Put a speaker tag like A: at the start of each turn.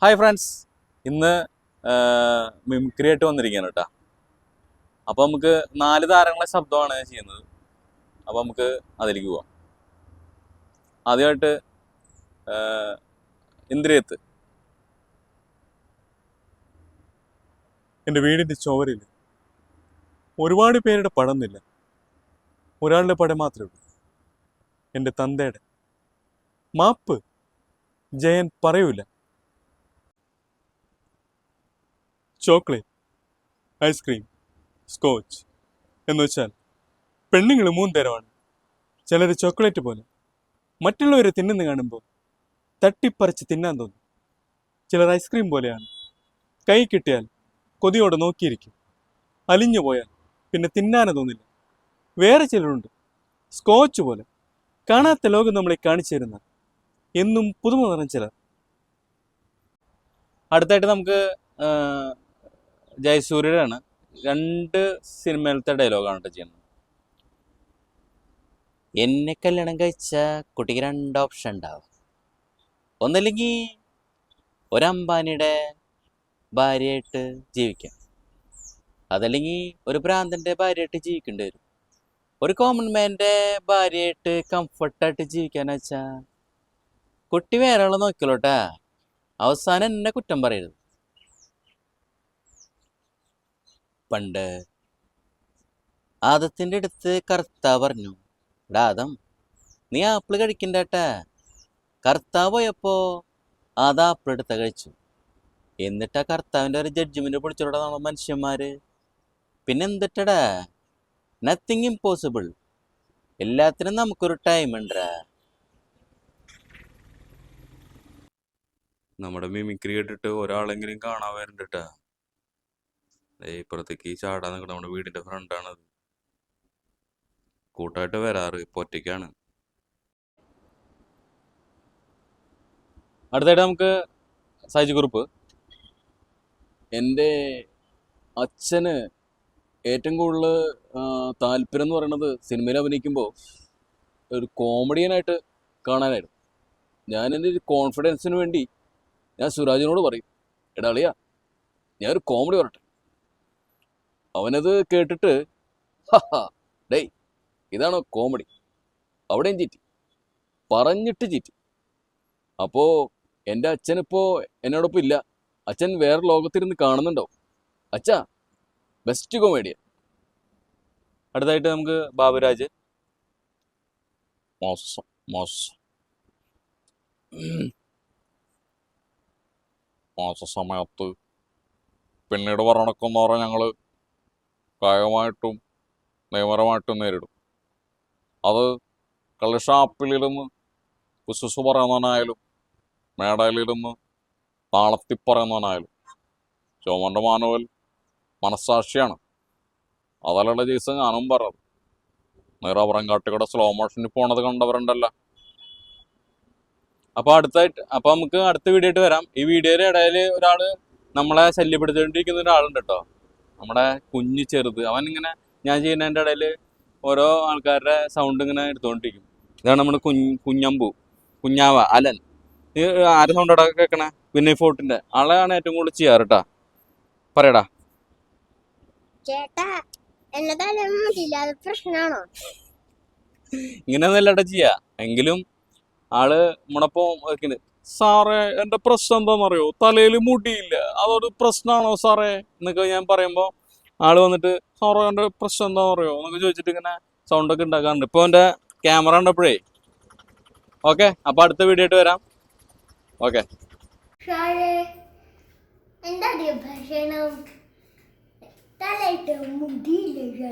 A: Hi friends, ഇന്ന് mimicry ആയിട്ട് വന്നിരിക്കുകയാണ് കേട്ടോ. അപ്പോൾ നമുക്ക് 4 താരങ്ങളെ ശബ്ദമാണ് ചെയ്യുന്നത്. അപ്പോൾ നമുക്ക് അതിലേക്ക് പോവാം. ആദ്യമായിട്ട് ഇന്ദ്രിയത്ത്. എൻ്റെ വീടിൻ്റെ ചുവരിൽ ഒരുപാട് പേരുടെ പടമൊന്നുമില്ല, ഒരാളുടെ പടം മാത്രമേ ഉള്ളൂ. എൻ്റെ തന്തയുടെ മാപ്പ് ജയൻ പറയൂല. ചോക്ലേറ്റ്, ഐസ്ക്രീം, സ്കോച്ച് എന്ന് വെച്ചാൽ പെണ്ണുങ്ങൾ 3 തരമാണ്. ചിലർ ചോക്ലേറ്റ് പോലെ മറ്റുള്ളവരെ തിന്നുന്ന കാണുമ്പോൾ തട്ടിപ്പറിച്ച് തിന്നാൻ തോന്നും. ചിലർ ഐസ്ക്രീം പോലെയാണ്, കൈ കിട്ടിയാൽ കൊതിയോടെ നോക്കിയിരിക്കും, അലിഞ്ഞു പോയാൽ പിന്നെ തിന്നാനേ തോന്നില്ല. വേറെ ചിലരുണ്ട് സ്കോച്ച് പോലെ, കാണാത്ത ലോകം നമ്മളെ കാണിച്ചു തരുന്ന എന്നും പുതുമ നിറഞ്ഞ ചിലർ. അടുത്തായിട്ട് നമുക്ക് ജയസൂര്യയുടെ 2 സിനിമയിലത്തെ ഡയലോഗാണ് ചെയ്യുന്നത്. എന്നെ കല്യാണം കഴിച്ച കുട്ടിക്ക് 2 ഓപ്ഷൻ ഉണ്ടാവും. ഒന്നല്ലെങ്കിൽ ഒരംബാനിയുടെ ഭാര്യയായിട്ട് ജീവിക്കാം, അതല്ലെങ്കിൽ ഒരു ഭ്രാന്തൻ്റെ ഭാര്യയായിട്ട് ജീവിക്കേണ്ടി വരും. ഒരു കോമൺ മാൻ്റെ ഭാര്യയായിട്ട് കംഫർട്ടായിട്ട് ജീവിക്കാന്ന് വെച്ചാൽ കുട്ടി വേറെ ആളെ നോക്കിക്കോട്ടെ, അവസാനം എന്നെ കുറ്റം പറയരുത്. പണ്ട് ആദത്തിൻ്റെ അടുത്ത് കർത്താവ് പറഞ്ഞു, എടാ ആദം, നീ ആപ്പിൾ കഴിക്കണ്ടേട്ടാ. കർത്താവ് പോയപ്പോൾ ആദം ആപ്പിൾ എടുത്ത കഴിച്ചു. എന്നിട്ടാ കർത്താവിൻ്റെ ഒരു ജഡ്ജ്മെന്റ് പൊളിച്ചോടാ മനുഷ്യന്മാര്. പിന്നെ എന്തിട്ടടാ, നത്തിങ് ഇമ്പോസിബിൾ, എല്ലാത്തിനും നമുക്കൊരു ടൈം ഉണ്ടാ. നമ്മുടെ മിമിക്രി കേട്ടിട്ട് ഒരാളെങ്കിലും കാണാൻ വരണ്ടട്ടാ. ഇപ്പുറത്തേക്ക് ചാടാൻ നിൽക്കണം. നമ്മുടെ വീടിന്റെ ഫ്രണ്ടാണത്. കൂട്ടായിട്ട് വരാറ്, ഇപ്പൊ ഒറ്റയ്ക്കാണ്. അടുത്തായിട്ട് നമുക്ക് സൈജ് ഗ്രൂപ്പ്. എൻ്റെ അച്ഛന് ഏറ്റവും കൂടുതൽ താല്പര്യം എന്ന് പറയുന്നത് സിനിമയിൽ അഭിനയിക്കുമ്പോൾ ഒരു കോമഡിയനായിട്ട് കാണാനായിരുന്നു. ഞാൻ എൻ്റെ ഒരു കോൺഫിഡൻസിന് വേണ്ടി ഞാൻ സുരാജിനോട് പറയും, എടാ അളിയാ, ഞാനൊരു കോമഡി പറയട്ടെ. അവനത് കേട്ടിട്ട് ഡേയ് ഇതാണോ കോമഡി, അവിടെയും ചീറ്റി, പറഞ്ഞിട്ട് ചീറ്റി. അപ്പോൾ എൻ്റെ അച്ഛനിപ്പോൾ എന്നോടൊപ്പം ഇല്ല, അച്ഛൻ വേറെ ലോകത്തിരുന്ന് കാണുന്നുണ്ടാവും. അച്ഛാ ബെസ്റ്റ് കോമഡിയൻ. അടുത്തായിട്ട് നമുക്ക് ബാബുരാജ്. മോശം മോശം മോശ സമയത്ത് പിന്നീട് പറഞ്ഞെന്ന് പറഞ്ഞാൽ ഞങ്ങൾ കായികമായിട്ടും നിയമപരമായിട്ടും നേരിടും. അത് കളിഷാപ്പിലിരുന്ന് കുശുസു പറയുന്നവനായാലും മേടയിലിരുന്ന് താളത്തി പറയുന്നവനായാലും ചോമൻ്റെ മാനുവൽ മനസ്സാക്ഷിയാണ്. അതല്ലുള്ള ജീസ ഞാനും പറഞ്ഞത്. നിറപുറം കാട്ടിക്കൂടെ സ്ലോ മോഷനിൽ പോണത് കണ്ടവരുണ്ടല്ല. അപ്പോൾ നമുക്ക് അടുത്ത വീഡിയോ ആയിട്ട് വരാം. ഈ വീഡിയോയുടെ ഇടയിൽ ഒരാൾ നമ്മളെ ശല്യപ്പെടുത്തിക്കൊണ്ടിരിക്കുന്ന ഒരാളുണ്ട് കേട്ടോ, നമ്മുടെ കുഞ്ഞ് ചെറുത്. അവൻ ഇങ്ങനെ ഞാൻ ചെയ്യുന്നതിൻ്റെ ഇടയിൽ ഓരോ ആൾക്കാരുടെ സൗണ്ട് ഇങ്ങനെ എടുത്തുകൊണ്ടിരിക്കും. ഇതാണ് നമ്മുടെ കുഞ്ഞാവ അലൻ. ഈ ആരുടെ സൗണ്ട് അവിടെ കേൾക്കണേ? പിന്നെ ഫോർട്ടിൻ്റെ ആളെയാണ് ഏറ്റവും കൂടുതൽ ചെയ്യാറ് കേട്ടാ. പറയടാ ഇങ്ങനെയൊന്നല്ലട്ടാ ചെയ്യാ. എങ്കിലും ആള് മുണപ്പോ സാറേ എൻ്റെ പ്രശ്നം എന്താണെന്നറിയോ, തലയിൽ മുടിയില്ല, അതൊരു പ്രശ്നമാണോ സാറേ എന്നൊക്കെ ഞാൻ പറയുമ്പോൾ ആള് വന്നിട്ട് സാറേ എൻ്റെ പ്രശ്നം എന്താണെന്നറിയോ എന്നൊക്കെ ചോദിച്ചിട്ട് ഇങ്ങനെ സൗണ്ടൊക്കെ ഉണ്ടാക്കാറുണ്ട്. ഇപ്പോൾ എൻ്റെ ക്യാമറ കണ്ടപ്പോഴേ. ഓക്കെ, അപ്പോൾ അടുത്ത വീഡിയോ ആയിട്ട് വരാം. ഓക്കെ.
B: എന്താ ഭക്ഷണം തലയിട്ട് മുടിയില്ല.